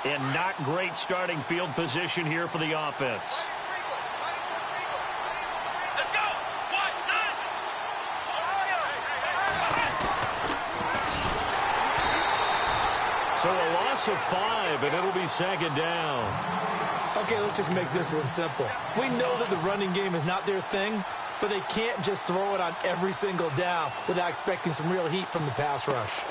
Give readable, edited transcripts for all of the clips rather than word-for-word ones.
And not great starting field position here for the offense. So a loss of 5, and it'll be second down. Okay, let's just make this one simple. We know that the running game is not their thing, but they can't just throw it on every single down without expecting some real heat from the pass rush.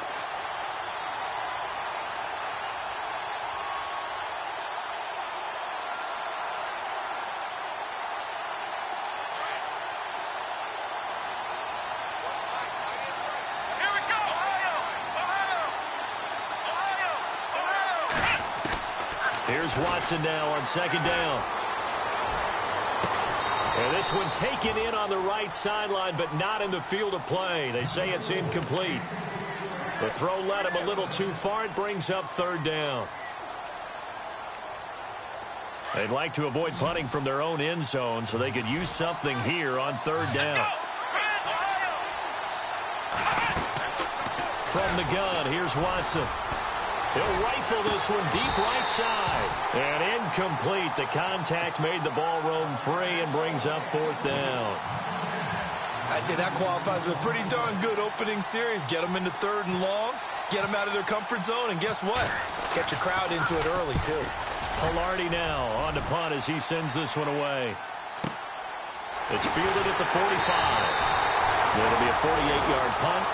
Here's Watson now on second down. And this one taken in on the right sideline, but not in the field of play. They say it's incomplete. The throw led him a little too far. It brings up third down. They'd like to avoid punting from their own end zone so they could use something here on third down. From the gun, here's Watson. He'll rifle this one deep right side. And incomplete. The contact made the ball roam free and brings up fourth down. I'd say that qualifies as a pretty darn good opening series. Get them into third and long, get them out of their comfort zone, and guess what? Get your crowd into it early, too. Pilardi now on to punt as he sends this one away. It's fielded at the 45. It'll be a 48-yard punt.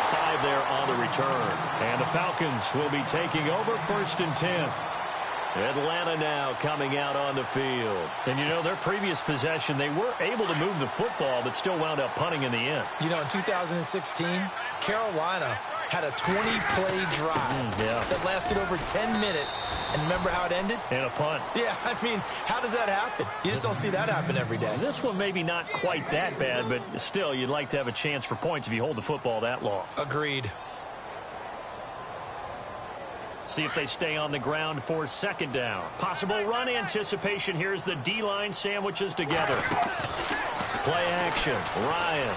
5 there on the return. And the Falcons will be taking over first and 10. Atlanta now coming out on the field. And, you know, their previous possession, they were able to move the football, but still wound up punting in the end. You know, in 2016, Carolina had a 20-play drive that lasted over 10 minutes. And remember how it ended? And a punt. Yeah, I mean, how does that happen? You just don't see that happen every day. This one maybe not quite that bad, but still, you'd like to have a chance for points if you hold the football that long. Agreed. See if they stay on the ground for second down. Possible run anticipation. Here's the D-line sandwiches together. Play action. Ryan.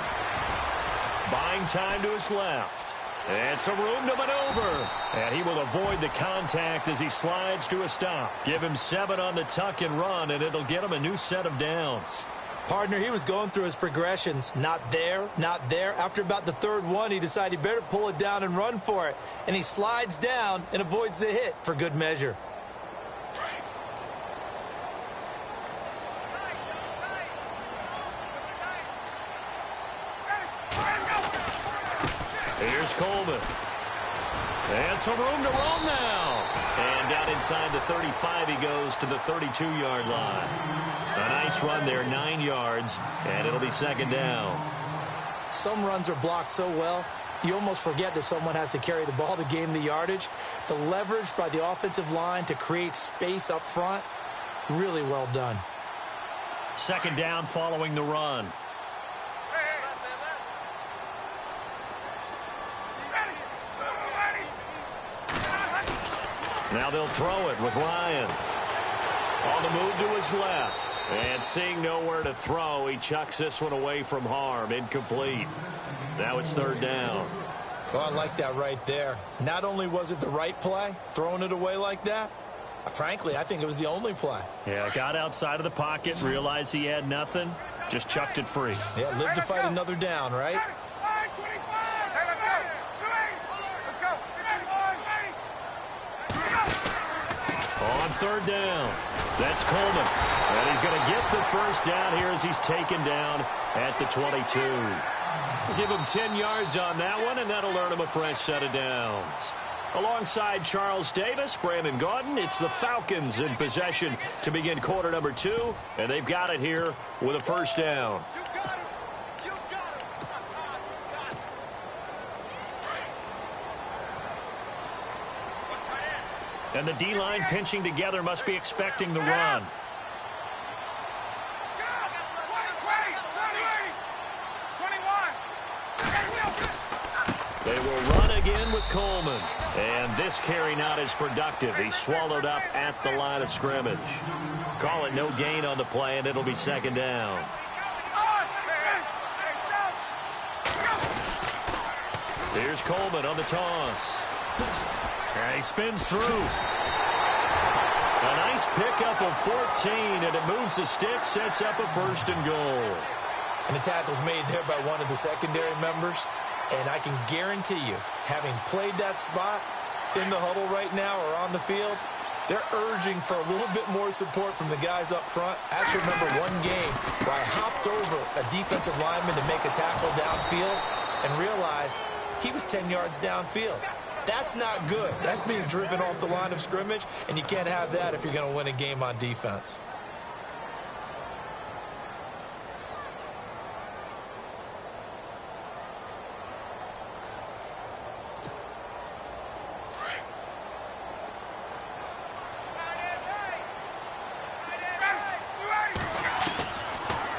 Buying time to his left. And some room to maneuver. And he will avoid the contact as he slides to a stop. Give him 7 on the tuck and run, and it'll get him a new set of downs. Partner, he was going through his progressions. Not there, not there. After about the third one, he decided he better pull it down and run for it. And he slides down and avoids the hit for good measure. Here's Coleman. And some room to roam now. And down inside the 35, he goes to the 32-yard line. A nice run there, 9 yards, and it'll be second down. Some runs are blocked so well, you almost forget that someone has to carry the ball to gain the yardage. The leverage by the offensive line to create space up front, really well done. Second down following the run. Now they'll throw it with Ryan. On the move to his left. And seeing nowhere to throw, he chucks this one away from harm. Incomplete. Now it's third down. Oh, I like that right there. Not only was it the right play, throwing it away like that, frankly, I think it was the only play. Yeah, got outside of the pocket, realized he had nothing, just chucked it free. Yeah, live to fight another down, right? On third down, that's Coleman. And he's going to get the first down here as he's taken down at the 22. Give him 10 yards on that one, and that'll earn him a fresh set of downs. Alongside Charles Davis, Brandon Gaudin, it's the Falcons in possession to begin quarter number 2, and they've got it here with a first down. And the D-line pinching together must be expecting the run. They will run again with Coleman. And this carry not as productive. He's swallowed up at the line of scrimmage. Call it no gain on the play, and it'll be second down. Here's Coleman on the toss. And he spins through. A nice pickup of 14, and it moves the stick, sets up a 1st and goal. And the tackle's made there by one of the secondary members. And I can guarantee you, having played that spot in the huddle right now or on the field, they're urging for a little bit more support from the guys up front. I actually remember one game where I hopped over a defensive lineman to make a tackle downfield and realized he was 10 yards downfield. That's not good. That's being driven off the line of scrimmage, and you can't have that if you're going to win a game on defense.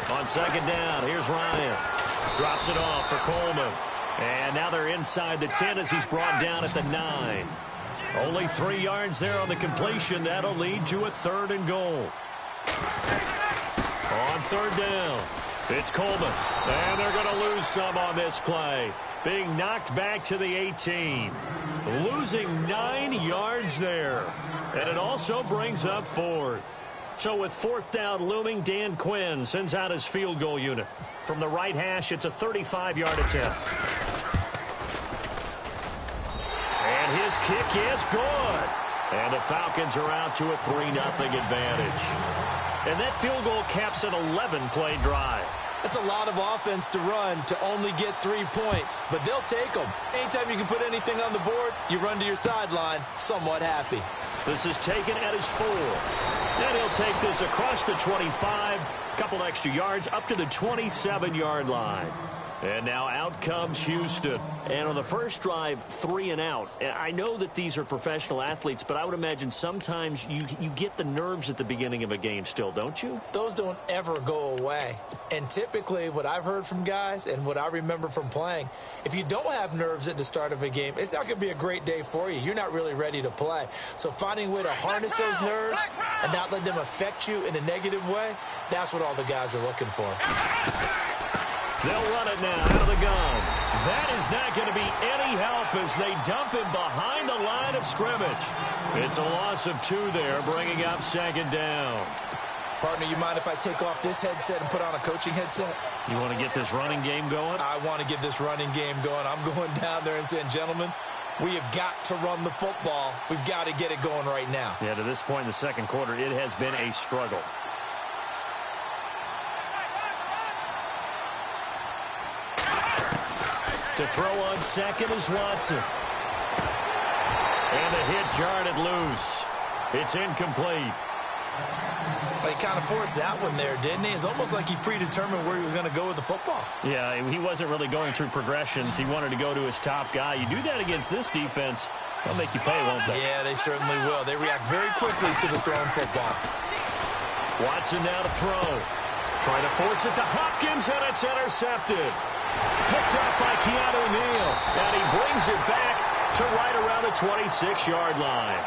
On 2nd down, here's Ryan. Drops it off for Coleman. And now they're inside the 10 as he's brought down at the 9. Only 3 yards there on the completion. That'll lead to a 3rd and goal. On 3rd down, it's Coleman. And they're going to lose some on this play. Being knocked back to the 18. Losing 9 yards there. And it also brings up 4th. So with 4th down looming, Dan Quinn sends out his field goal unit. From the right hash, it's a 35-yard attempt. And his kick is good. And the Falcons are out to a 3-0 advantage. And that field goal caps an 11-play drive. That's a lot of offense to run to only get 3 points, but they'll take them. Anytime you can put anything on the board, you run to your sideline somewhat happy. This is taken at his 4. And he'll take this across the 25, couple extra yards up to the 27-yard line. And now out comes Houston. And on the first drive, 3 and out. I know that these are professional athletes, but I would imagine sometimes you get the nerves at the beginning of a game still, don't you? Those don't ever go away. And typically what I've heard from guys and what I remember from playing, if you don't have nerves at the start of a game, it's not going to be a great day for you. You're not really ready to play. So finding a way to harness those nerves and not let them affect you in a negative way, that's what all the guys are looking for. They'll run it now out of the gun. That is not going to be any help as they dump him behind the line of scrimmage. It's a loss of 2 there, bringing up 2nd down. Partner, you mind if I take off this headset and put on a coaching headset? You want to get this running game going? I want to get this running game going. I'm going down there and saying, gentlemen, we have got to run the football. We've got to get it going right now. Yeah, to this point in the 2nd quarter, it has been a struggle. To throw on 2nd is Watson. And the hit jarred it loose. It's incomplete. Well, he kind of forced that one there, didn't he? It's almost like he predetermined where he was going to go with the football. Yeah, he wasn't really going through progressions. He wanted to go to his top guy. You do that against this defense, they'll make you pay, won't they? Yeah, they certainly will. They react very quickly to the thrown football. Watson now to throw. Trying to force it to Hopkins, and it's intercepted. Picked up by Keanu Neal, and he brings it back to right around the 26-yard line.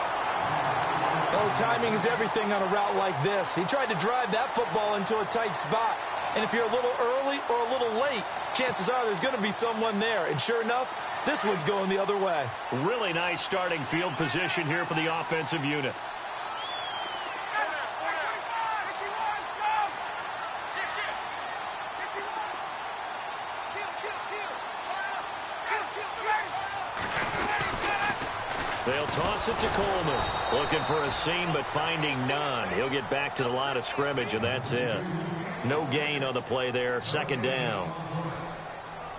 Oh, timing is everything on a route like this. He tried to drive that football into a tight spot. And if you're a little early or a little late, chances are there's going to be someone there. And sure enough, this one's going the other way. Really nice starting field position here for the offensive unit. They'll toss it to Coleman. Looking for a seam, but finding none. He'll get back to the line of scrimmage, and that's it. No gain on the play there. 2nd down.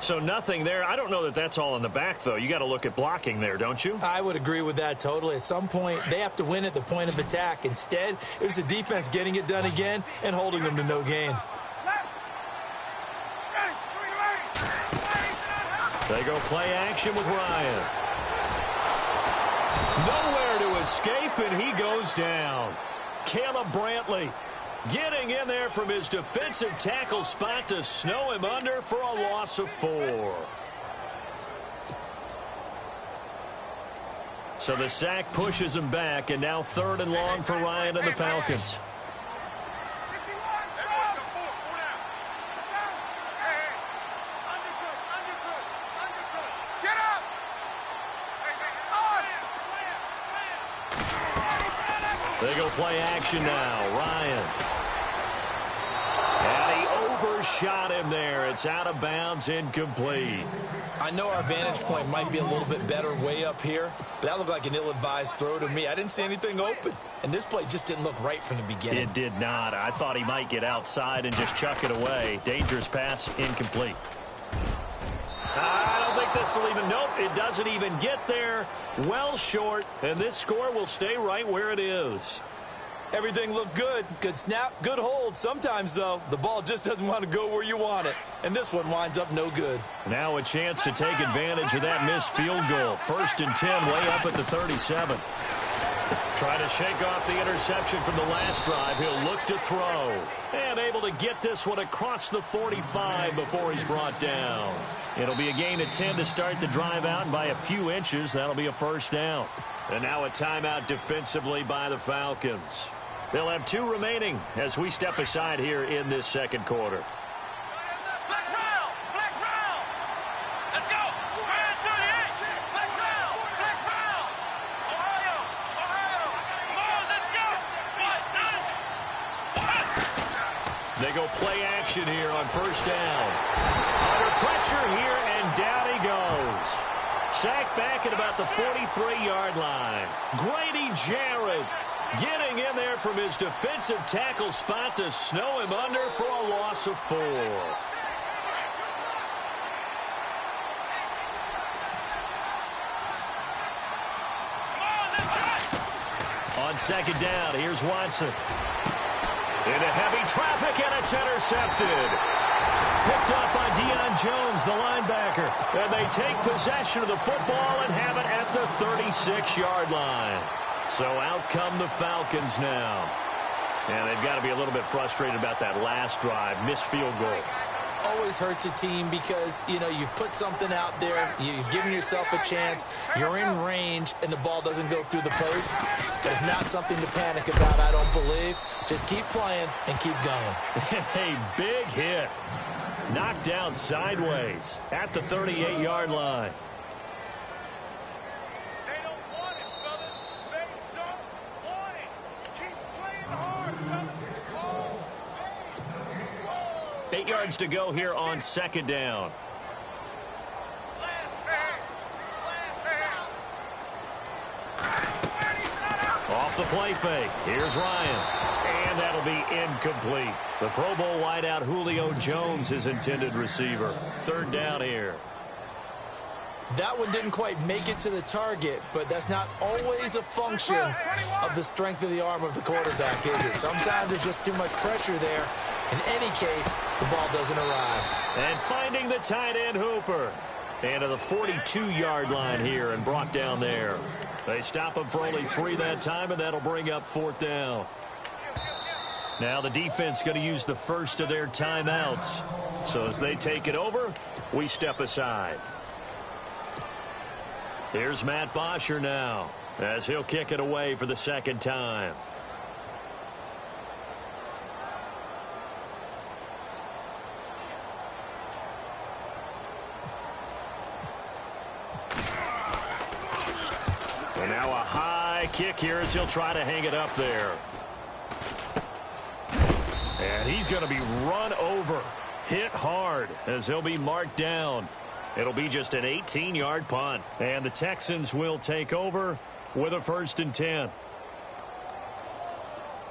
So nothing there. I don't know that that's all in the back, though. You got to look at blocking there, don't you? I would agree with that totally. At some point, they have to win at the point of attack. Instead, it was the defense getting it done again and holding them to no gain. They go play action with Ryan. Nowhere to escape, and he goes down. Caleb Brantley getting in there from his defensive tackle spot to snow him under for a loss of 4. So the sack pushes him back, and now 3rd and long for Ryan and the Falcons. They go play action now. Ryan. And he overshot him there. It's out of bounds, incomplete. I know our vantage point might be a little bit better way up here, but that looked like an ill-advised throw to me. I didn't see anything open, and this play just didn't look right from the beginning. It did not. I thought he might get outside and just chuck it away. Dangerous pass, incomplete. I don't think this will even, nope, it doesn't even get there. Well short, and this score will stay right where it is. Everything looked good. Good snap, good hold. Sometimes, though, the ball just doesn't want to go where you want it. And this one winds up no good. Now a chance to take advantage of that missed field goal. 1st and 10, way up at the 37. Trying to shake off the interception from the last drive. He'll look to throw. And able to get this one across the 45 before he's brought down. It'll be a gain of 10 to start the drive out, and by a few inches, that'll be a first down. And now a timeout defensively by the Falcons. They'll have 2 remaining as we step aside here in this second quarter. Black round! Black round! Let's go! Round 38! Black round! Black round! Ohio! Ohio! Come on, let's go! 1, 9, 1! They go play action here on first down. Under pressure here, and down he goes. Sacked back at about the 43-yard line. Grady Jarrett getting in there from his defensive tackle spot to snow him under for a loss of 4. On second down, here's Watson. Into heavy traffic, and it's intercepted. Picked up by Deion Jones, the linebacker. And they take possession of the football and have it at the 36-yard line. So out come the Falcons now. And they've got to be a little bit frustrated about that last drive. Missed field goal. Always hurts a team because, you know, you've put something out there. You've given yourself a chance. You're in range, and the ball doesn't go through the post. That's not something to panic about, I don't believe. Just keep playing and keep going. A big hit. Knocked down sideways at the 38-yard line. They don't want it, fellas. They don't want it. Keep playing hard, fellas. 8 yards to go here on second down. Off the play fake. Here's Ryan. And that'll be incomplete. The Pro Bowl wideout Julio Jones, his intended receiver. Third down here. That one didn't quite make it to the target, but that's not always a function of the strength of the arm of the quarterback, is it? Sometimes there's just too much pressure there. In any case, the ball doesn't arrive. And finding the tight end Hooper. And to the 42-yard line here and brought down there. They stop him for only 3 that time, and that'll bring up 4th down. Now the defense going to use the first of their timeouts. So as they take it over, we step aside. Here's Matt Bosher now as he'll kick it away for the second time. And now a high kick here as he'll try to hang it up there. And he's going to be run over, hit hard as he'll be marked down. It'll be just an 18-yard punt. And the Texans will take over with a 1st and 10.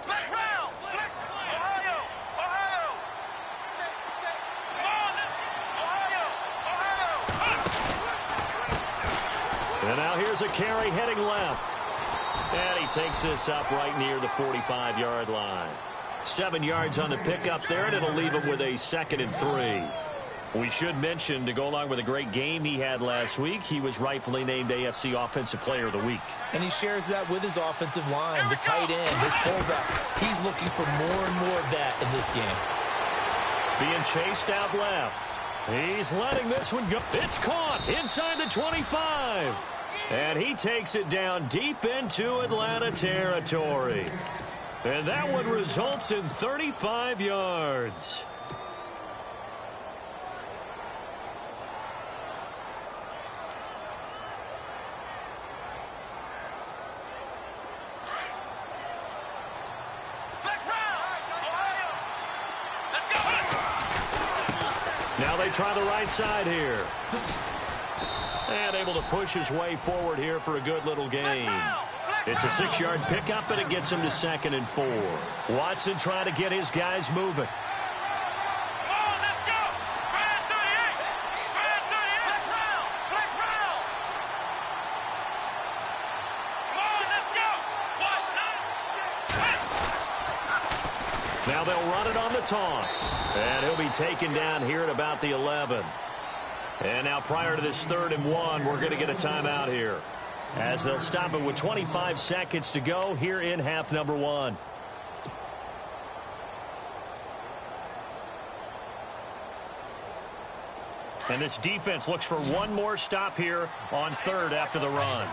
Black round! Black, Ohio! Ohio! Come on! Ohio! Ohio! And now here's a carry heading left. And he takes this up right near the 45-yard line. 7 yards on the pickup there, and it'll leave him with a 2nd and 3. We should mention, to go along with a great game he had last week, he was rightfully named AFC Offensive Player of the Week. And he shares that with his offensive line, the tight end, his pullback. He's looking for more and more of that in this game. Being chased out left. He's letting this one go. It's caught inside the 25. And he takes it down deep into Atlanta territory. And that one results in 35 yards. they try the right side here. And able to push his way forward here for a good little gain. It's a 6-yard pickup, and it gets him to 2nd and 4. Watson trying to get his guys moving. Now they'll run it on the toss. And he'll be taken down here at about the 11. And now prior to this 3rd and 1, we're going to get a timeout here, as they'll stop it with 25 seconds to go here in half number 1. And this defense looks for one more stop here on 3rd after the run.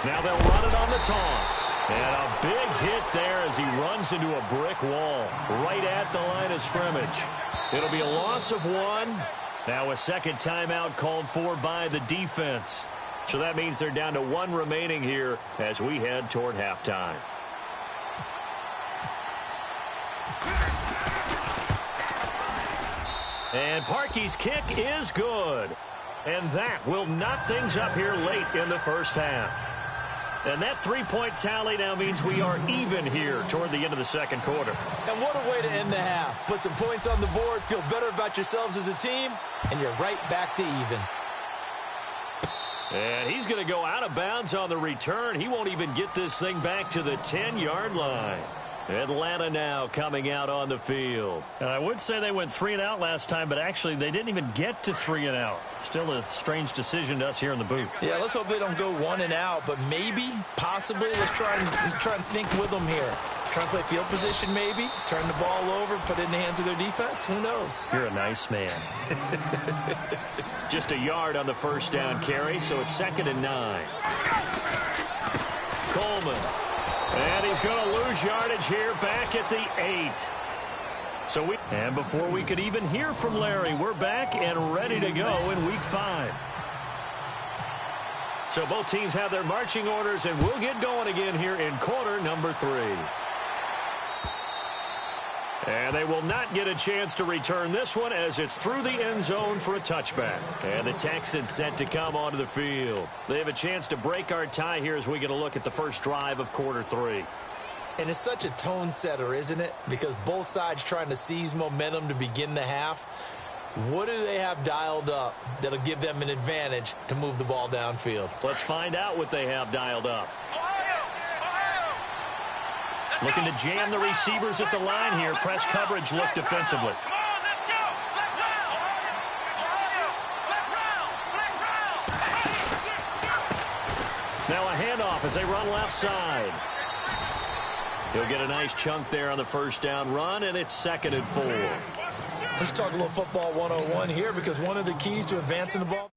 Now they'll run it on the toss. And a big hit there as he runs into a brick wall right at the line of scrimmage. It'll be a loss of 1. Now a second timeout called for by the defense. So that means they're down to 1 remaining here as we head toward halftime. And Parkey's kick is good. And that will knock things up here late in the first half. And that 3-point tally now means we are even here toward the end of the second quarter. And what a way to end the half. Put some points on the board, feel better about yourselves as a team, and you're right back to even. And he's going to go out of bounds on the return. He won't even get this thing back to the 10-yard line. Atlanta now coming out on the field. And I would say they went 3 and out last time, but actually they didn't even get to 3 and out. Still a strange decision to us here in the booth. Yeah, let's hope they don't go 1 and out, but maybe, possibly, let's try and think with them here. Try and play field position maybe, turn the ball over, put it in the hands of their defense. Who knows? You're a nice man. Just a yard on the first down carry, so it's 2nd and 9. Coleman. And he's going to lose yardage here back at the 8. And before we could even hear from Larry, we're back and ready to go in week 5. So both teams have their marching orders, and we'll get going again here in quarter number 3. And they will not get a chance to return this one as it's through the end zone for a touchback. And the Texans set to come onto the field. They have a chance to break our tie here as we get a look at the first drive of quarter 3. And it's such a tone setter, isn't it? Because both sides trying to seize momentum to begin the half. What do they have dialed up that'll give them an advantage to move the ball downfield? Let's find out what they have dialed up. Looking to jam the receivers at the line here. Press coverage look defensively. Now a handoff as they run left side. He'll get a nice chunk there on the first down run, and it's 2nd and 4. Let's talk a little football 101 here, because one of the keys to advancing the ball,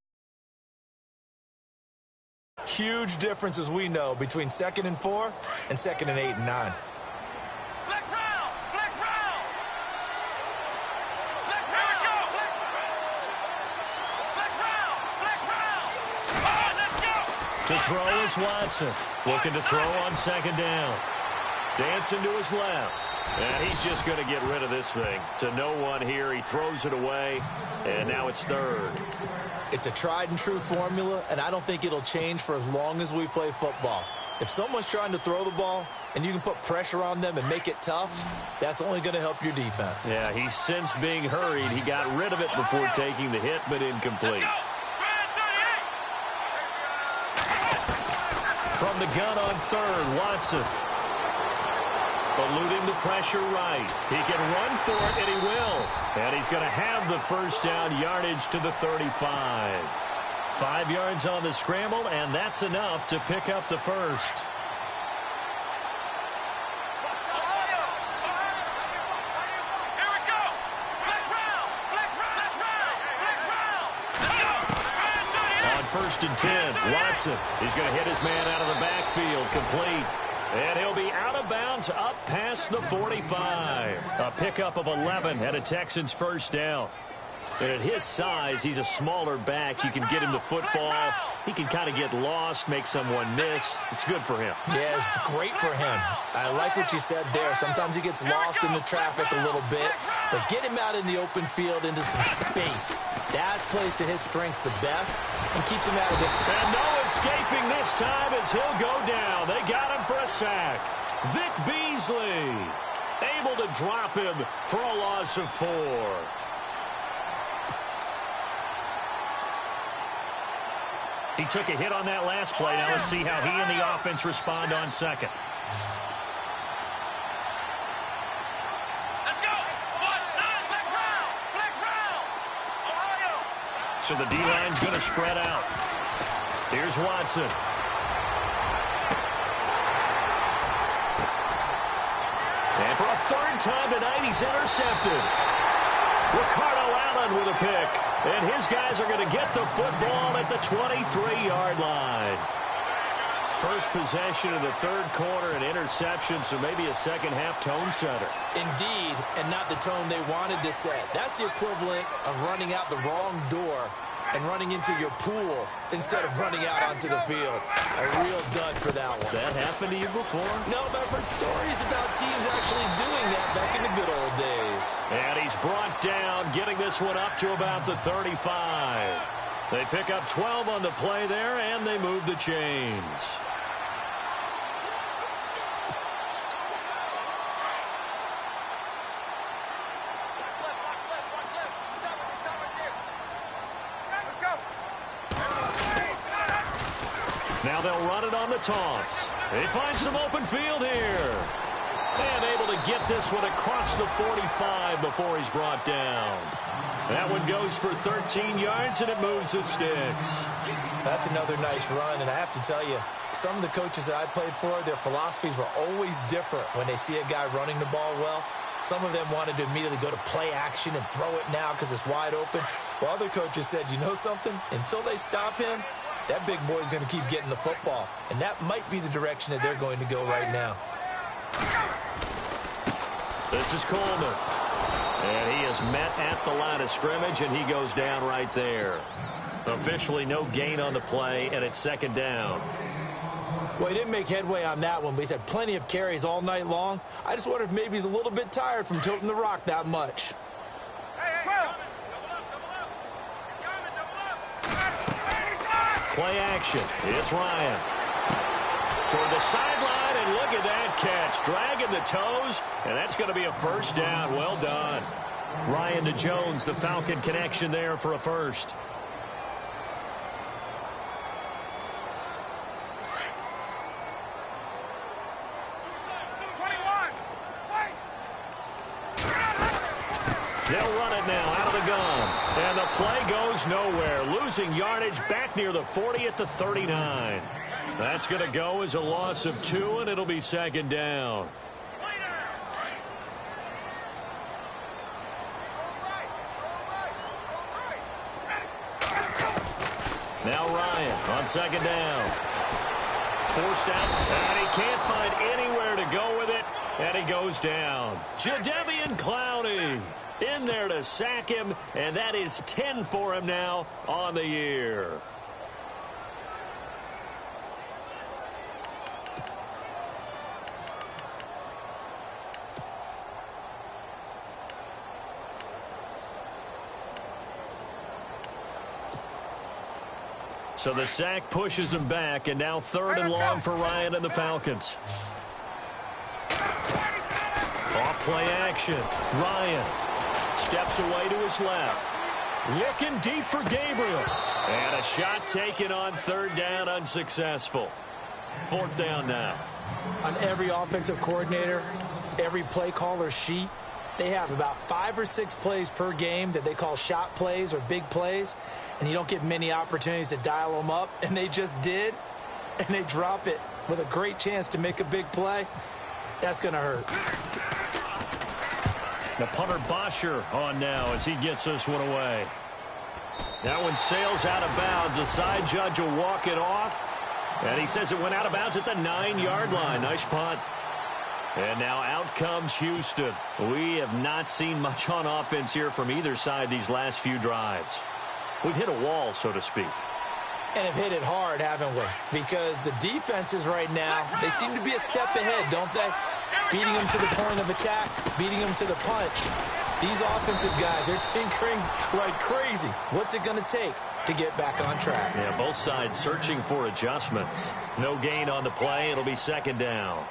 huge difference, as we know, between 2nd and 4 and 2nd and 8 and 9. To throw is Watson. Looking to throw on 2nd down. Dancing to his left. And he's just going to get rid of this thing. To no one here. He throws it away. And now it's 3rd. It's a tried and true formula, and I don't think it'll change for as long as we play football. If someone's trying to throw the ball and you can put pressure on them and make it tough, that's only going to help your defense. Yeah, he's since being hurried. He got rid of it before taking the hit, but incomplete. From the gun on 3rd, Watson. Eluding the pressure right. He can run for it, and he will. And he's going to have the first down yardage to the 35. 5 yards on the scramble, and that's enough to pick up the first. On 1st and 10, Watson. He's going to hit his man out of the backfield, complete. And he'll be out of bounds up past the 45. A pickup of 11 and a Texans first down. And at his size, he's a smaller back. You can get him the football. He can kind of get lost, make someone miss. It's good for him. Yeah, it's great for him. I like what you said there. Sometimes he gets lost in the traffic a little bit, but get him out in the open field into some space. That plays to his strengths the best and keeps him out of it. And no escaping this time as he'll go down. They got him for a sack. Vic Beasley able to drop him for a loss of 4. He took a hit on that last play. Now let's see how he and the offense respond on second. Let's go. Flex round. Flex round. Ohio. So the D-line's going to spread out. Here's Watson. And for a third time tonight, he's intercepted. Ricardo Allen with a pick. And his guys are going to get the football at the 23-yard line. First possession of the third quarter, an interception, so maybe a second-half tone setter. Indeed, and not the tone they wanted to set. That's the equivalent of running out the wrong door and running into your pool instead of running out onto the field. A real dud for that one. Has that happened to you before? No, but I've heard stories about teams actually doing that back in the good old days. And he's brought down, getting this one up to about the 35. They pick up 12 on the play there, and they move the chains. Now they'll run it on the toss. They find some open field here. And able to get this one across the 45 before he's brought down. That one goes for 13 yards, and it moves the sticks. That's another nice run, and I have to tell you, some of the coaches that I played for, their philosophies were always different when they see a guy running the ball well. Some of them wanted to immediately go to play action and throw it now because it's wide open. While other coaches said, you know something? Until they stop him, that big boy's going to keep getting the football. And that might be the direction that they're going to go right now. This is Coleman. And he is met at the line of scrimmage, and he goes down right there. Officially no gain on the play, and it's second down. Well, he didn't make headway on that one, but he's had plenty of carries all night long. I just wonder if maybe he's a little bit tired from toting the rock that much. Play action. It's Ryan. Toward the sideline, and look at that catch. Dragging the toes, and that's going to be a first down. Well done. Ryan to Jones, the Falcon connection there for a first. They'll run it now out of the gun. And the play goes nowhere. Losing yardage back near the 40 at the 39. That's going to go as a loss of 2, and it'll be second down. Now Ryan on second down. Forced out, and he can't find anywhere to go with it, and he goes down. Jadeveon Clowney in there to sack him, and that is 10 for him now on the year. So the sack pushes him back, and now third and long for Ryan and the Falcons. Off play action. Ryan steps away to his left. Looking deep for Gabriel. And a shot taken on third down, unsuccessful. Fourth down now. On every offensive coordinator, every play caller sheet, they have about 5 or 6 plays per game that they call shot plays or big plays, and you don't get many opportunities to dial them up, and they just did, and they drop it with a great chance to make a big play. That's going to hurt. The punter Bosher on now as he gets this one away. That one sails out of bounds. The side judge will walk it off, and he says it went out of bounds at the 9-yard line. Nice punt. And now out comes Houston. We have not seen much on offense here from either side these last few drives. We've hit a wall, so to speak. And have hit it hard, haven't we? Because the defenses right now, they seem to be a step ahead, don't they? Beating them to the point of attack, beating them to the punch. These offensive guys, they're tinkering like crazy. What's it going to take to get back on track? Yeah, both sides searching for adjustments. No gain on the play. It'll be second down.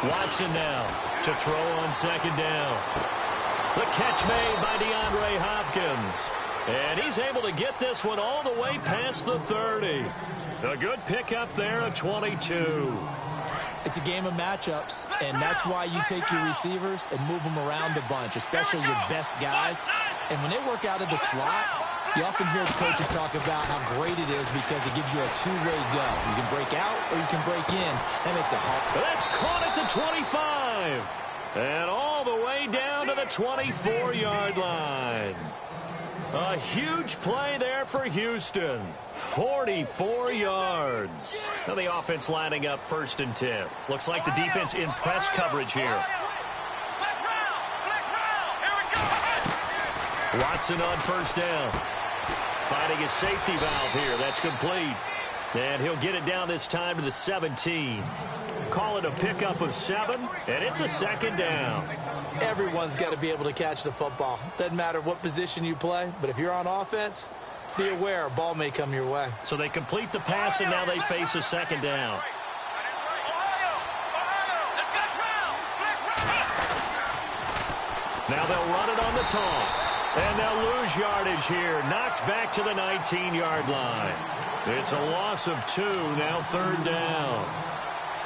Watson now to throw on second down. The catch made by DeAndre Hopkins. And he's able to get this one all the way past the 30. A good pickup there at 22. It's a game of matchups, and that's why you take your receivers and move them around a bunch, especially your best guys. And when they work out of the slot, you often hear the coaches talk about how great it is because it gives you a two-way go. You can break out or you can break in. That makes it hard. That's caught at the 25. And all the way down to the 24-yard line. A huge play there for Houston. 44 yards. Now the offense lining up 1st and 10. Looks like the defense in press coverage here. Watson on 1st down. Finding a safety valve here. That's complete. And he'll get it down this time to the 17. Call it a pickup of 7, and it's a 2nd down. Everyone's got to be able to catch the football. Doesn't matter what position you play, but if you're on offense, be aware a ball may come your way. So they complete the pass, and now they face a 2nd down. Now they'll run it on the toss. And they'll lose yardage here. Knocked back to the 19-yard line. It's a loss of 2, now 3rd down.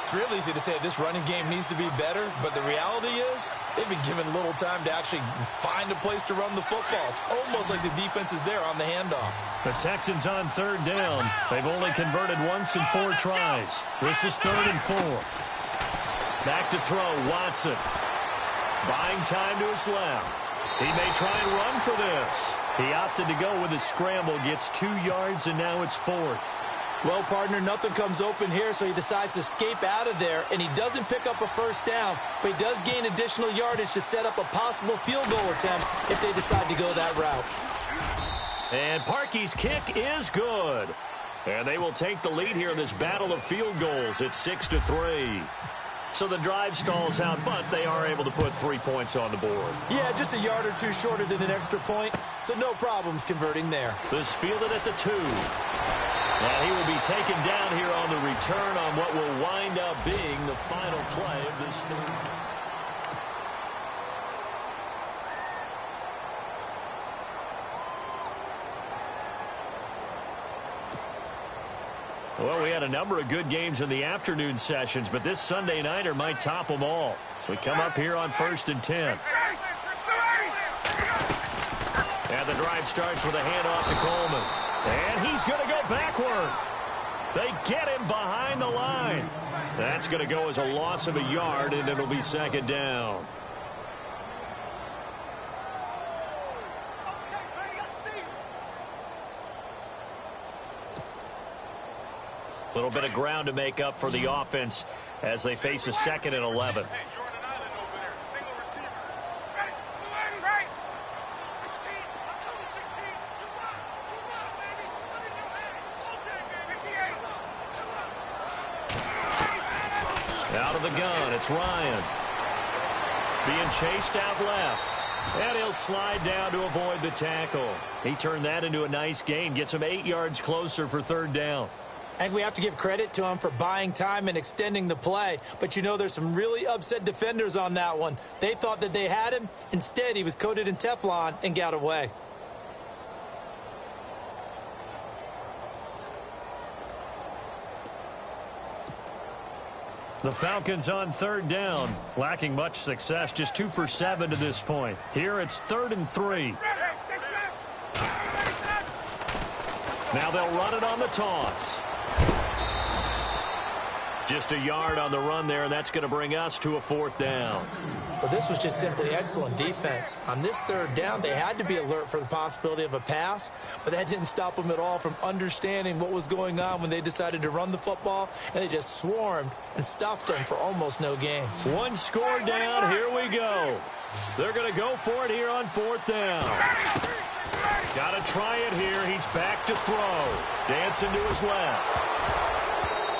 It's real easy to say this running game needs to be better, but the reality is they've been given little time to actually find a place to run the football. It's almost like the defense is there on the handoff. The Texans on 3rd down. They've only converted once in 4 tries. This is 3rd and 4. Back to throw, Watson. Buying time to his left. He may try and run for this. He opted to go with a scramble, gets 2 yards, and now it's 4th. Well, partner, nothing comes open here, so he decides to escape out of there, and he doesn't pick up a 1st down, but he does gain additional yardage to set up a possible field goal attempt if they decide to go that route. And Parkey's kick is good. And they will take the lead here in this battle of field goals at 6-3. So the drive stalls out, but they are able to put 3 points on the board. Yeah, just a yard or 2 shorter than an extra point, so no problems converting there. This fielded at the 2. And he will be taken down here on the return on what will wind up being the final play of this third. Well, we had a number of good games in the afternoon sessions, but this Sunday nighter might top them all. So we come up here on 1st and 10. And the drive starts with a handoff to Coleman. And he's going to go backward. They get him behind the line. That's going to go as a loss of a yard, and it'll be 2nd down. A little bit of ground to make up for the offense as they face a 2nd and 11. Out of the gun, it's Ryan. Being chased out left. And he'll slide down to avoid the tackle. He turned that into a nice gain. Gets him 8 yards closer for 3rd down. I think we have to give credit to him for buying time and extending the play. But you know there's some really upset defenders on that one. They thought that they had him. Instead, he was coated in Teflon and got away. The Falcons on 3rd down, lacking much success, just 2 for 7 to this point. Here it's 3rd and 3. Now they'll run it on the toss. Just a yard on the run there, and that's going to bring us to a 4th down. But this was just simply excellent defense. On this 3rd down, they had to be alert for the possibility of a pass, but that didn't stop them at all from understanding what was going on when they decided to run the football, and they just swarmed and stuffed them for almost no gain. 1 score down. Here we go. They're going to go for it here on 4th down. Got to try it here. He's back to throw. Dancing to his left.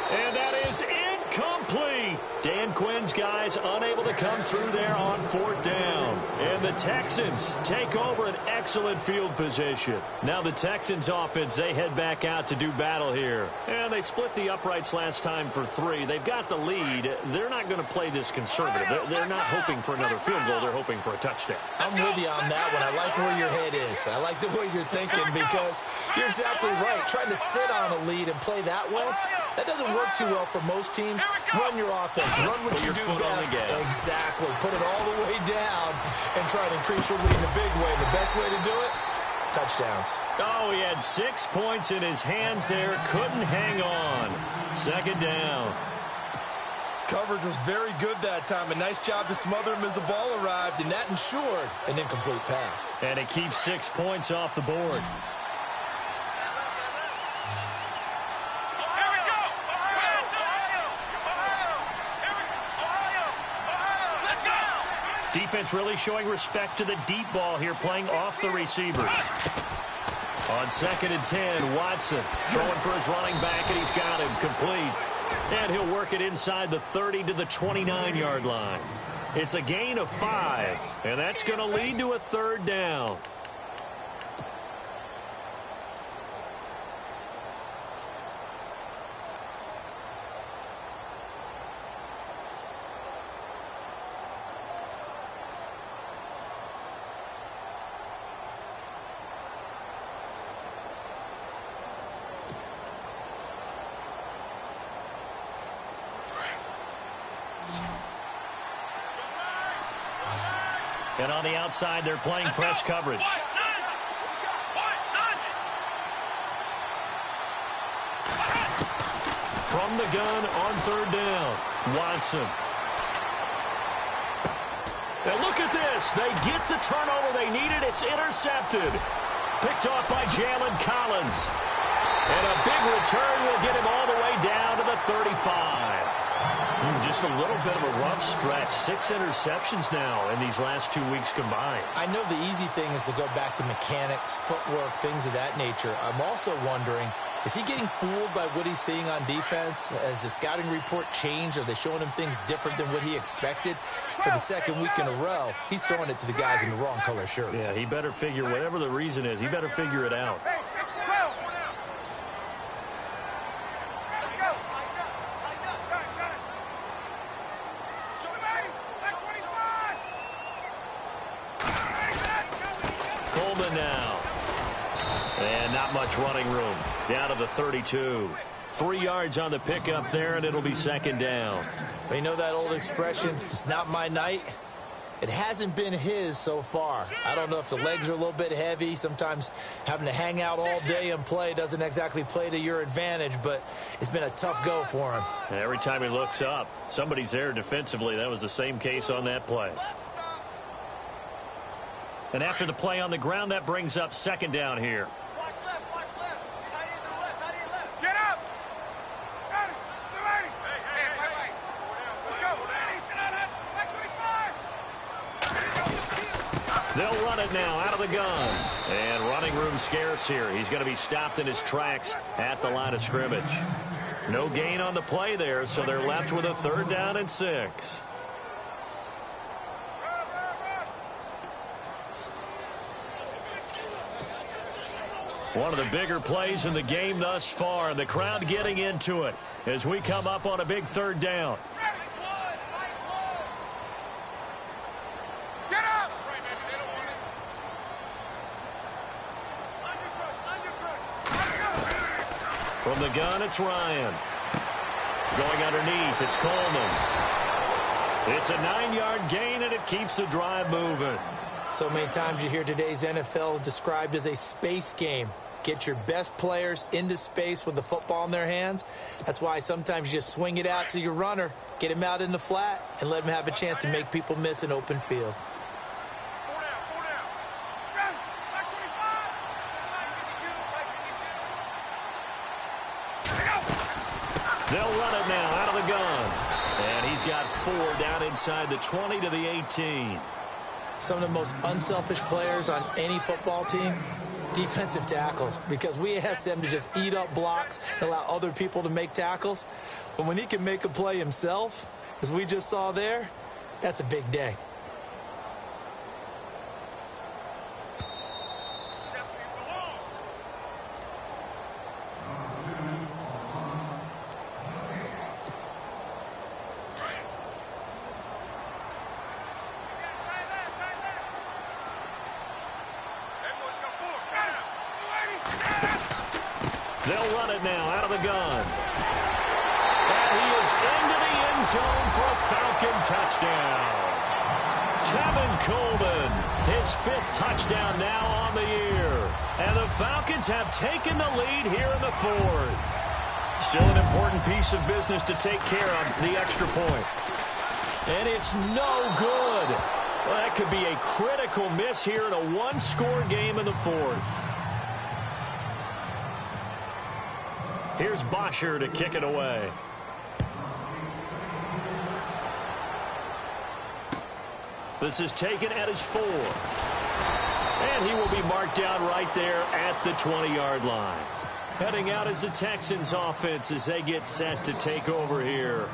And that is incomplete. Dan Quinn's guys unable to come through there on 4th down. And the Texans take over an excellent field position. Now the Texans offense, they head back out to do battle here. And they split the uprights last time for 3. They've got the lead. They're not going to play this conservative. They're not hoping for another field goal. They're hoping for a touchdown. I'm with you on that one. I like where your head is. I like the way you're thinking because you're exactly right. Trying to sit on a lead and play that way, that doesn't work too well for most teams. Run your offense. Run what you do best. Exactly. Put it all the way down and try to increase your lead in a big way. The best way to do it, touchdowns. Oh, he had 6 points in his hands there. Couldn't hang on. 2nd down. Coverage was very good that time. A nice job to smother him as the ball arrived, and that ensured an incomplete pass. And it keeps 6 points off the board. Defense really showing respect to the deep ball here, playing off the receivers. On 2nd and 10, Watson throwing for his running back, and he's got him complete. And he'll work it inside the 30 to the 29-yard line. It's a gain of 5, and that's going to lead to a 3rd down. And on the outside, they're playing press coverage. From the gun on 3rd down, Watson. And look at this. They get the turnover they needed. It's intercepted. Picked off by Jalen Collins. And a big return will get him all the way down to the 35. Just a little bit of a rough stretch. 6 interceptions now in these last 2 weeks combined. I know the easy thing is to go back to mechanics, footwork, things of that nature. I'm also wondering, is he getting fooled by what he's seeing on defense? Has the scouting report changed? Are they showing him things different than what he expected? For the 2nd week in a row, he's throwing it to the guys in the wrong color shirts. Yeah, he better figure, whatever the reason is, he better figure it out. Now. And not much running room. Down to the 32. 3 yards on the pickup there, and it'll be 2nd down. Well, you know that old expression, it's not my night? It hasn't been his so far. I don't know if the legs are a little bit heavy. Sometimes having to hang out all day and play doesn't exactly play to your advantage, but it's been a tough go for him. And every time he looks up, somebody's there defensively. That was the same case on that play. And after the play on the ground, that brings up 2nd down here. Watch left, watch left. Tight end to the left, tight end left. Get up! Got it! Hey, wait. Let's go. Back 25. They'll run it now out of the gun. And running room scarce here. He's going to be stopped in his tracks at the line of scrimmage. No gain on the play there, so they're left with a 3rd down and 6. One of the bigger plays in the game thus far, and the crowd getting into it as we come up on a big 3rd down. Get up! From the gun, it's Ryan. Going underneath, it's Coleman. It's a 9-yard gain, and it keeps the drive moving. So many times you hear today's NFL described as a space game. Get your best players into space with the football in their hands. That's why sometimes you just swing it out to your runner, get him out in the flat, and let him have a chance to make people miss an open field. They'll run it now out of the gun. And he's got 4 down inside the 20 to the 18. Some of the most unselfish players on any football team, defensive tackles, because we ask them to just eat up blocks and allow other people to make tackles. But when he can make a play himself, as we just saw there, that's a big day. They'll run it now out of the gun. And he is into the end zone for a Falcon touchdown. Tevin Coleman, his 5th touchdown now on the year. And the Falcons have taken the lead here in the 4th. Still an important piece of business to take care of, the extra point. And it's no good. Well, that could be a critical miss here in a 1-score game in the 4th. Here's Bosher to kick it away. This is taken at his 4. And he will be marked down right there at the 20-yard line. Heading out is the Texans offense as they get set to take over here.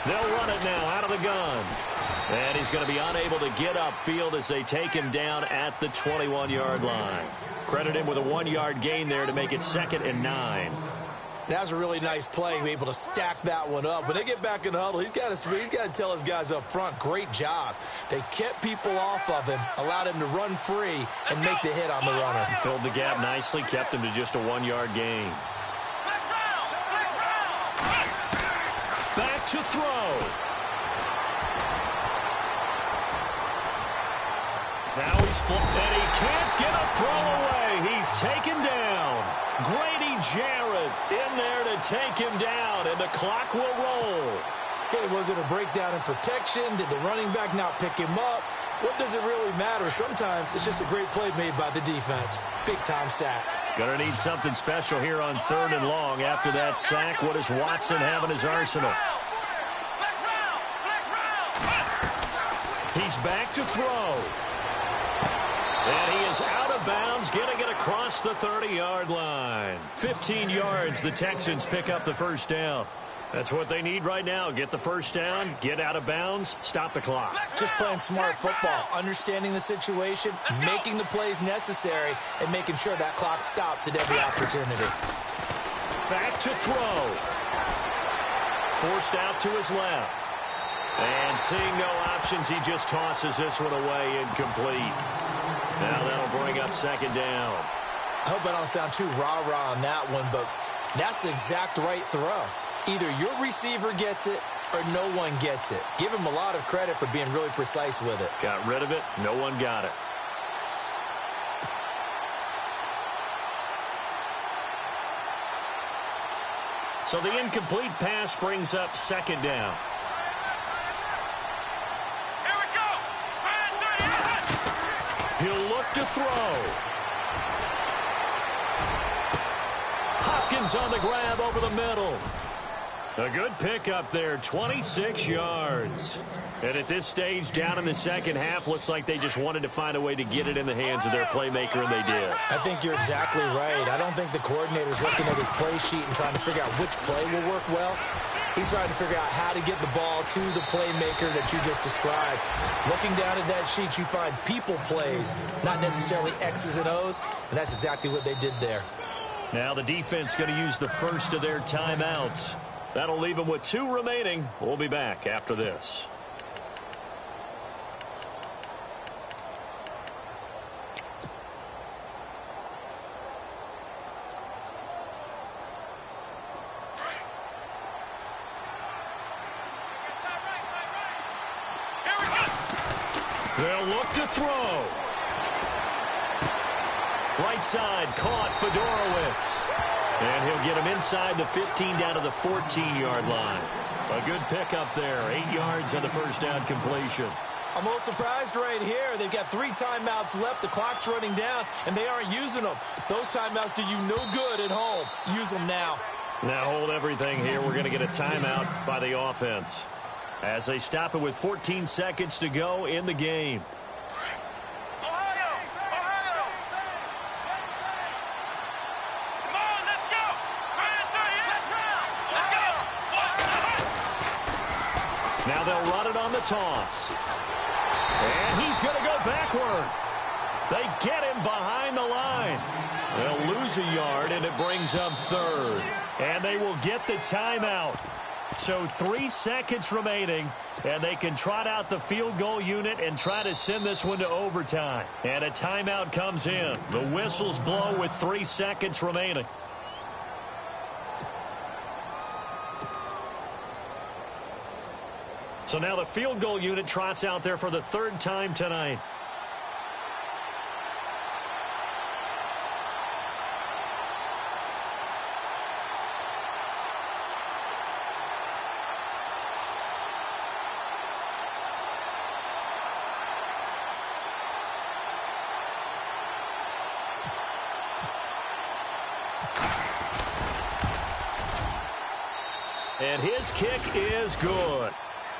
They'll run it now out of the gun. And he's going to be unable to get upfield as they take him down at the 21-yard line. Credit him with a 1-yard gain there to make it 2nd and 9. That was a really nice play, to be able to stack that one up. When they get back in the huddle, he's got to tell his guys up front, great job. They kept people off of him, allowed him to run free, and make the hit on the runner. He filled the gap nicely, kept him to just a 1-yard gain. Back to throw. Now he's flipped, and he can't get a throw away. He's taken down. Grady Jarrett in there to take him down, and the clock will roll. Okay, was it a breakdown in protection? Did the running back not pick him up? What does it really matter? Sometimes it's just a great play made by the defense. Big-time sack. Gonna need something special here on 3rd and long. After that sack, what does Watson have in his arsenal? He's back to throw. And he is out of bounds, getting it across the 30-yard line. 15 yards, the Texans pick up the first down. That's what they need right now. Get the first down, get out of bounds, stop the clock. Just playing smart football, understanding the situation, making the plays necessary, and making sure that clock stops at every opportunity. Back to throw. Forced out to his left. And seeing no options, he just tosses this one away, incomplete. Now that'll bring up 2nd down. I hope I don't sound too rah-rah on that one, but that's the exact right throw. Either your receiver gets it or no one gets it. Give him a lot of credit for being really precise with it. Got rid of it. No one got it. So the incomplete pass brings up 2nd down. Here we go. He'll look to throw. Hopkins on the grab over the middle. A good pickup there, 26 yards. And at this stage, down in the second half, looks like they just wanted to find a way to get it in the hands of their playmaker, and they did. I think you're exactly right. I don't think the coordinator's looking at his play sheet and trying to figure out which play will work well. He's trying to figure out how to get the ball to the playmaker that you just described. Looking down at that sheet, you find people plays, not necessarily X's and O's, and that's exactly what they did there. Now the defense going to use the first of their timeouts. That'll leave them with 2 remaining. We'll be back after this. They'll look to throw. Right side, caught Fedorowicz. And he'll get him inside the 15 down to the 14-yard line. A good pickup there. 8 yards on the first down completion. I'm a little surprised right here. They've got 3 timeouts left. The clock's running down, and they aren't using them. Those timeouts do you no good at home. Use them now. Now hold everything here. We're going to get a timeout by the offense as they stop it with 14 seconds to go in the game. Now they'll run it on the toss. And he's going to go backward. They get him behind the line. They'll lose a yard, and it brings up third. And they will get the timeout. So 3 seconds remaining, and they can trot out the field goal unit and try to send this one to overtime. And a timeout comes in. The whistles blow with 3 seconds remaining. So now the field goal unit trots out there for the 3rd time tonight. And his kick is good.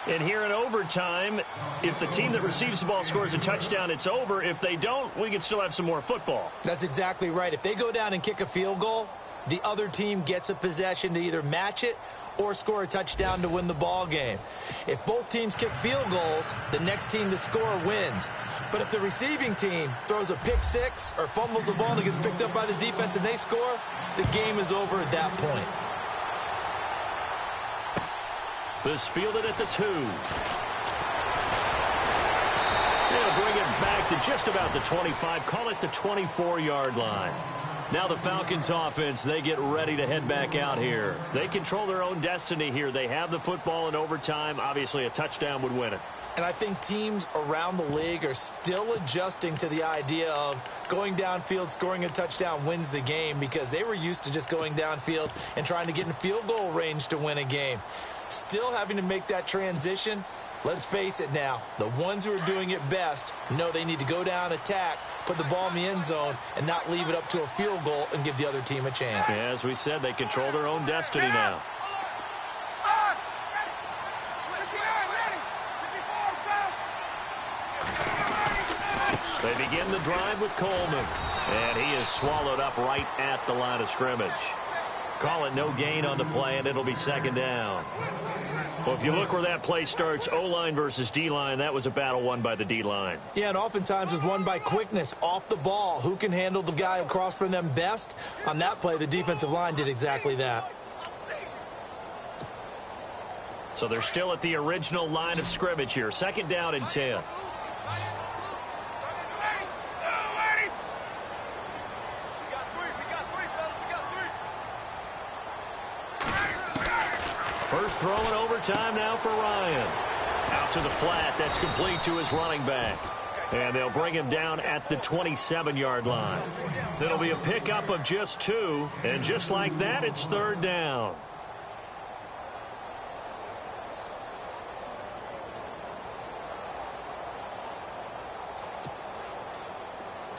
And here in overtime, if the team that receives the ball scores a touchdown, it's over. If they don't, we can still have some more football. That's exactly right. If they go down and kick a field goal, the other team gets a possession to either match it or score a touchdown to win the ball game. If both teams kick field goals, the next team to score wins. But if the receiving team throws a pick six or fumbles the ball and it gets picked up by the defense and they score, the game is over at that point. This fielded at the 2. They'll bring it back to just about the 25. Call it the 24-yard line. Now the Falcons offense, they get ready to head back out here. They control their own destiny here. They have the football in overtime. Obviously, a touchdown would win it. And I think teams around the league are still adjusting to the idea of going downfield, scoring a touchdown wins the game, because they were used to just going downfield and trying to get in field goal range to win a game. Still having to make that transition. Let's face it now, the ones who are doing it best know they need to go down, attack, put the ball in the end zone, and not leave it up to a field goal and give the other team a chance. Yeah, as we said, they control their own destiny now. They begin the drive with Coleman, and he is swallowed up right at the line of scrimmage. Call it no gain on the play, and it'll be 2nd down. Well, if you look where that play starts, O-line versus D-line, that was a battle won by the D-line. Yeah, and oftentimes it's won by quickness off the ball. Who can handle the guy across from them best? On that play, the defensive line did exactly that. So they're still at the original line of scrimmage here. 2nd down and 10. First throw in overtime now for Ryan. Out to the flat. That's complete to his running back. And they'll bring him down at the 27-yard line. It'll be a pickup of just 2. And just like that, it's 3rd down.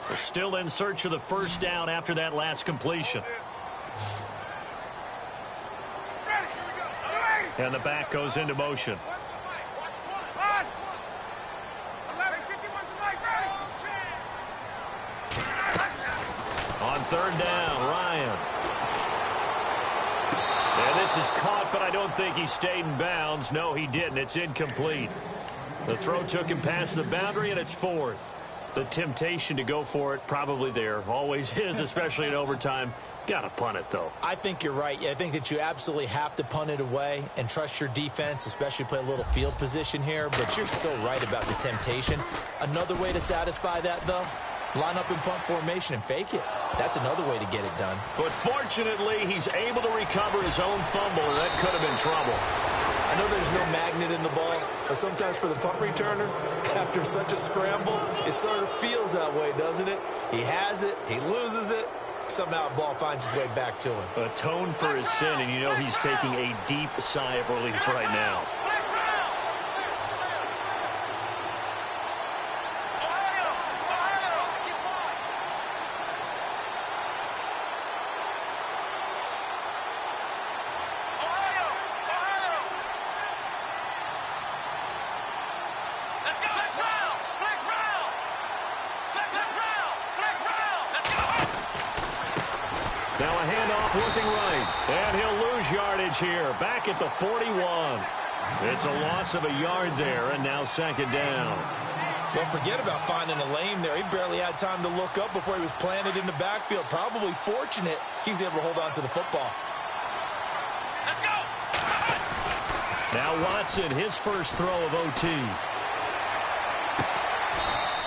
We're still in search of the 1st down after that last completion. And the back goes into motion. On 3rd down, Ryan. And this is caught, but I don't think he stayed in bounds. No, he didn't. It's incomplete. The throw took him past the boundary, and it's 4th. The temptation to go for it probably there. Always is, especially in overtime. Got to punt it, though. I think you're right. I think that you absolutely have to punt it away and trust your defense, especially play a little field position here. But you're so right about the temptation. Another way to satisfy that, though, line up in punt formation and fake it. That's another way to get it done. But fortunately, he's able to recover his own fumble, and that could have been trouble. I know there's no magnet in the ball, but sometimes for the punt returner, after such a scramble, it sort of feels that way, doesn't it? He has it, he loses it, somehow the ball finds its way back to him. Atone for his sin, and you know he's taking a deep sigh of relief right now. Now a handoff looking right, and he'll lose yardage here, back at the 41. It's a loss of a yard there, and now second down. Don't forget about finding a lane there. He barely had time to look up before he was planted in the backfield. Probably fortunate he was able to hold on to the football. Let's go! Now Watson, his first throw of OT.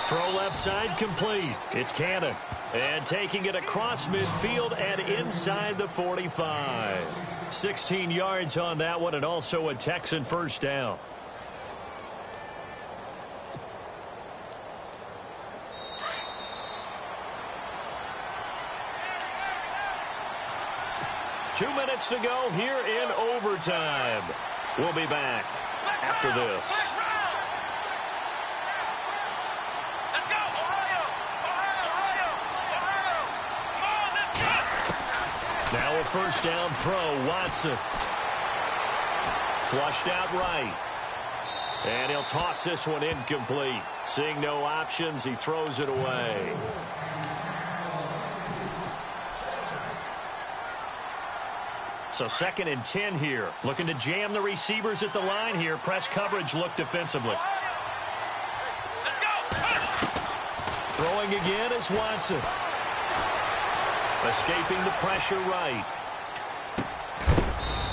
Throw left side complete. It's Cannon. And taking it across midfield and inside the 45. 16 yards on that one, and also a Texan first down. Two minutes to go here in overtime. We'll be back after this. Now a first down throw, Watson. Flushed out right. And he'll toss this one incomplete. Seeing no options, he throws it away. So 2nd and 10 here. Looking to jam the receivers at the line here. Press coverage look defensively. Throwing again is Watson. Escaping the pressure right.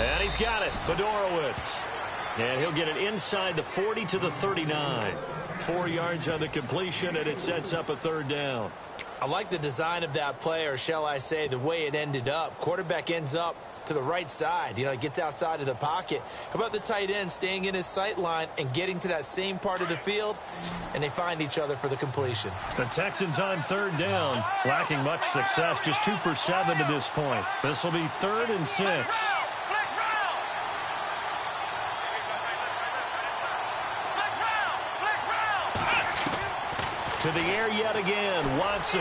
And he's got it. Fedorowicz. And he'll get it inside the 40 to the 39. 4 yards on the completion, and it sets up a third down. I like the design of that play, or shall I say the way it ended up. Quarterback ends up to the right side. You know, he gets outside of the pocket. How about the tight end staying in his sight line and getting to that same part of the field? And they find each other for the completion. The Texans on third down, lacking much success, just 2 for 7 to this point. This will be 3rd and 6. To the air yet again, Watson.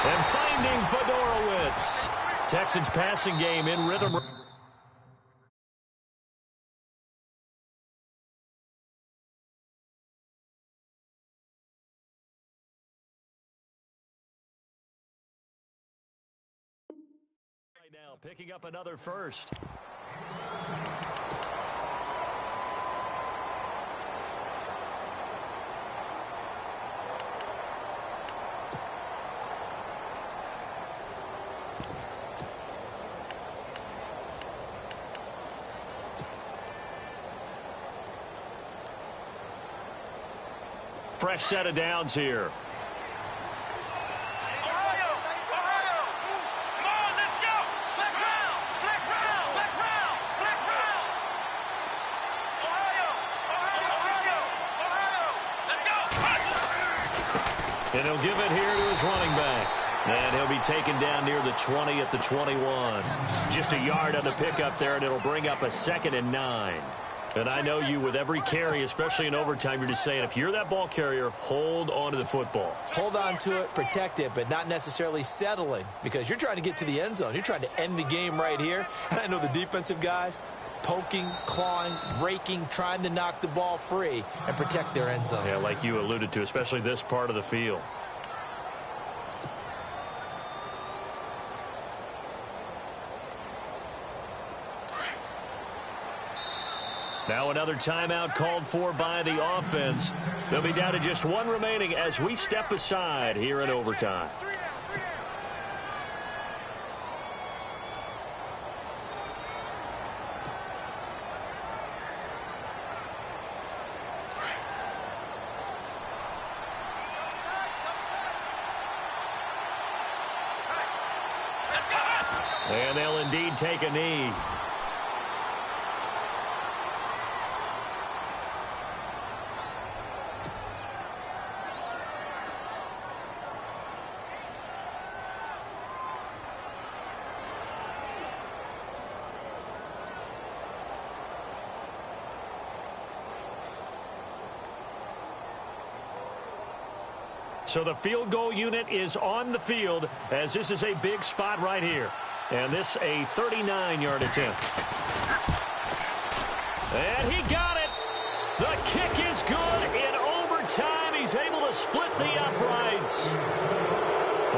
And finding Fedorowicz. Texans passing game in rhythm. Right now, picking up another first. Fresh set of downs here. And he'll give it here to his running back. And he'll be taken down near the 20 at the 21. Just a yard on the pickup there, and it'll bring up a 2nd and 9. And I know you, with every carry, especially in overtime, you're just saying, if you're that ball carrier, hold on to the football. Hold on to it, protect it, but not necessarily settling, because you're trying to get to the end zone. You're trying to end the game right here. And I know the defensive guys, poking, clawing, raking, trying to knock the ball free and protect their end zone. Yeah, like you alluded to, especially this part of the field. Now another timeout called for by the offense. They'll be down to just 1 remaining as we step aside here in overtime. And they'll indeed take a knee. So the field goal unit is on the field as this is a big spot right here. And this a 39-yard attempt. And he got it. The kick is good. In overtime, he's able to split the uprights.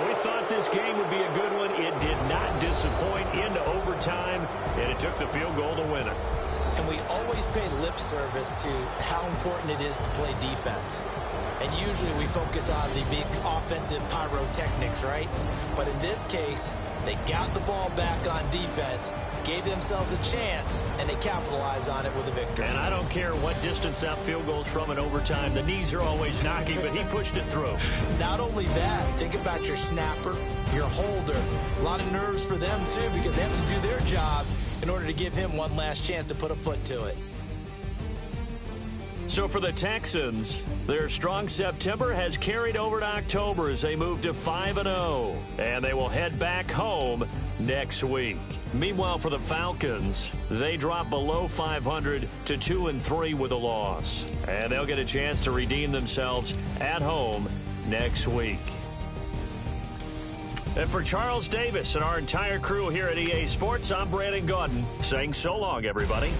We thought this game would be a good one. It did not disappoint into overtime, and it took the field goal to win it. And we always pay lip service to how important it is to play defense. And usually we focus on the big offensive pyrotechnics, right? But in this case, they got the ball back on defense, gave themselves a chance, and they capitalized on it with a victory. And I don't care what distance that field goes from in overtime. The knees are always knocking, but he pushed it through. Not only that, think about your snapper, your holder. A lot of nerves for them, too, because they have to do their job in order to give him one last chance to put a foot to it. So for the Texans, their strong September has carried over to October as they move to 5-0, and they will head back home next week. Meanwhile, for the Falcons, they drop below 500 to 2-3 with a loss, and they'll get a chance to redeem themselves at home next week. And for Charles Davis and our entire crew here at EA Sports, I'm Brandon Gaudin saying so long, everybody.